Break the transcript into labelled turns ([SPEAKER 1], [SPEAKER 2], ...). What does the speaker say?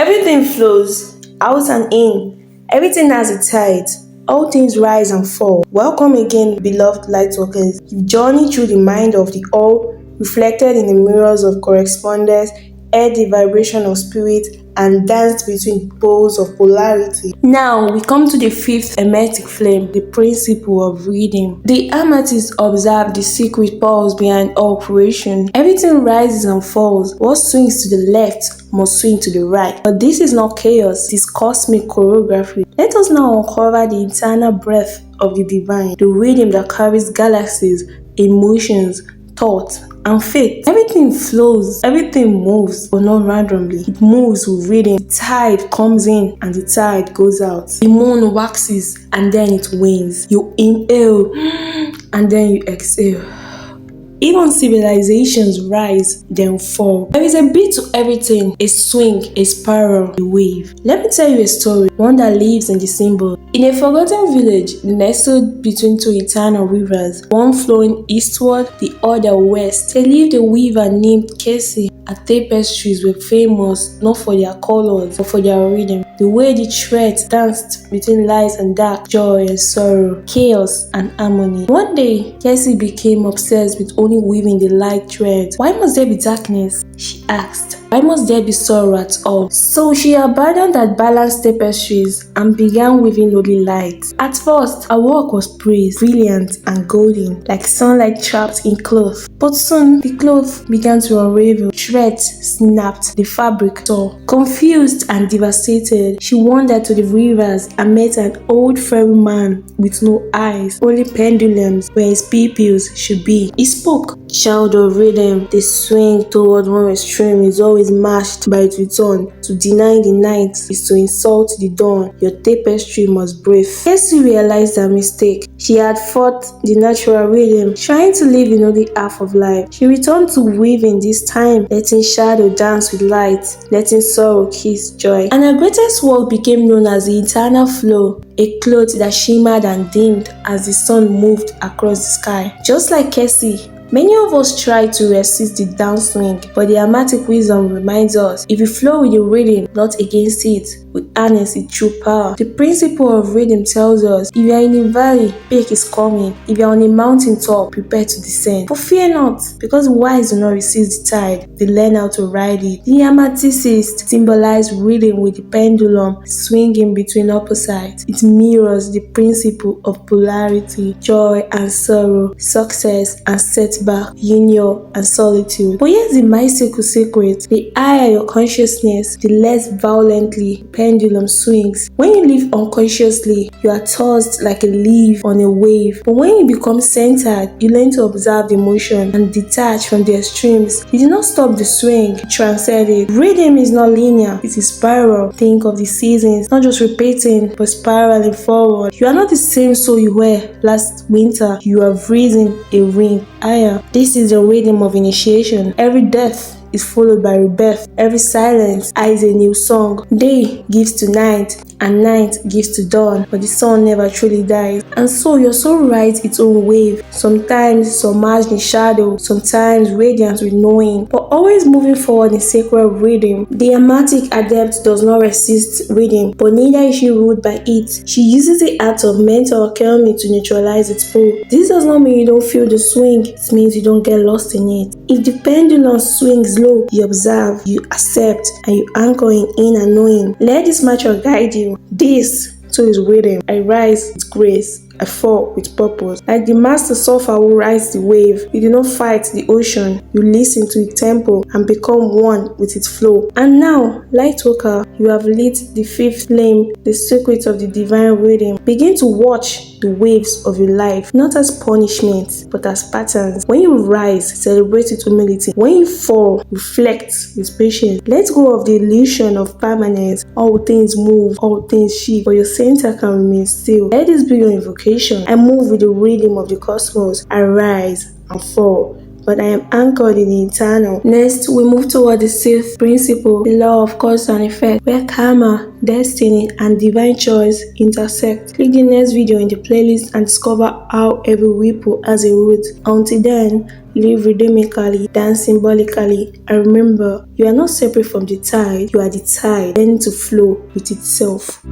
[SPEAKER 1] Everything flows out and in. Everything has a tide. All things rise and fall. Welcome again, beloved lightworkers. You've journeyed through the mind of the all, reflected in the mirrors of correspondence, heard the vibration of spirit, and danced between poles of polarity. Now we come to the fifth hermetic flame, the principle of reading. The hermetists observe the secret pulse behind all creation. Everything rises and falls. What swings to the left must swing to the right. But this is not chaos, it is cosmic choreography. Let us now uncover the internal breath of the divine, the rhythm that carries galaxies, emotions, thought, and faith. Everything flows, everything moves, but not randomly. It moves with rhythm. The tide comes in and the tide goes out. The moon waxes and then it wanes. You inhale and then you exhale. Even civilizations rise, then fall. There is a beat to everything, a swing, a spiral, a wave. Let me tell you a story, one that lives in the symbol. In a forgotten village, nestled between two eternal rivers, one flowing eastward, the other west, there lived a weaver named Casey. Her tapestries were famous not for their colors, but for their rhythm. The way the threads danced between light and dark, joy and sorrow, chaos and harmony. One day, Casey became obsessed with only weaving the light threads. Why must there be darkness? She asked. Why must there be sorrow at all? So she abandoned her balanced tapestries and began weaving only light. At first, her work was praised, brilliant and golden, like sunlight trapped in cloth. But soon, the cloth began to unravel. Threads snapped, the fabric tore. Confused and devastated, she wandered to the rivers and met an old fairy man with no eyes, only pendulums where his pupils should be. He spoke. Child of rhythm, the swing toward one extreme is always matched by its return. To deny the night is to insult the dawn. Your tapestry must breathe. Casey realized her mistake. She had fought the natural rhythm, trying to live in only half of life. She returned to weaving this time, letting shadow dance with light, letting sorrow kiss joy. And her greatest work became known as the eternal flow, a cloth that shimmered and dimmed as the sun moved across the sky. Just like Casey, many of us try to resist the downswing, but the hermetic wisdom reminds us, if you flow with the rhythm, not against it, we harness its true power. The principle of rhythm tells us, if you are in a valley, peak is coming. If you are on a mountain top, prepare to descend. But fear not, because the wise do not resist the tide, they learn how to ride it. The hermeticists symbolize rhythm with the pendulum swinging between opposites. It mirrors the principle of polarity, joy and sorrow, success and setback, union and solitude. But here's the mystical secret: the higher your consciousness, the less violently pendulum swings. When you live unconsciously, you are tossed like a leaf on a wave. But when you become centered, you learn to observe the motion and detach from the extremes. You do not stop the swing, you transcend it. Rhythm is not linear, it is spiral. Think of the seasons, not just repeating, but spiraling forward. You are not the same soul you were last winter. You have risen a ring higher. This is the rhythm of initiation. Every death is followed by rebirth. Every silence is a new song. Day gives to night, and night gives to dawn, but the sun never truly dies. And so your soul rides its own wave, sometimes submerged in shadow, sometimes radiant with knowing, but always moving forward in sacred rhythm. The hermetic adept does not resist rhythm, but neither is she ruled by it. She uses the art of mental alchemy to neutralize its pull. This does not mean you don't feel the swing, it means you don't get lost in it. If the pendulum swings low, you observe, you accept, and you anchor in inner knowing. Let this matter guide you. This too is rhythm. I rise with grace, I fall with purpose. Like the master surfer who rides the wave, you do not fight the ocean, you listen to its tempo and become one with its flow. And now, Lightworker, you have lit the fifth flame, the secret of the divine rhythm. Begin to watch the waves of your life, not as punishment, but as patterns. When you rise, celebrate with humility. When you fall, reflect with patience. Let go of the illusion of permanence. All things move, all things shift, but your center can remain still. Let this be your invocation. I move with the rhythm of the cosmos. I rise and fall, but I am anchored in the eternal. Next, we move toward the sixth principle, the law of cause and effect, where karma, destiny, and divine choice intersect. Click the next video in the playlist and discover how every ripple has a root. Until then, live rhythmically, dance symbolically, and remember, you are not separate from the tide, you are the tide, learning to flow with itself.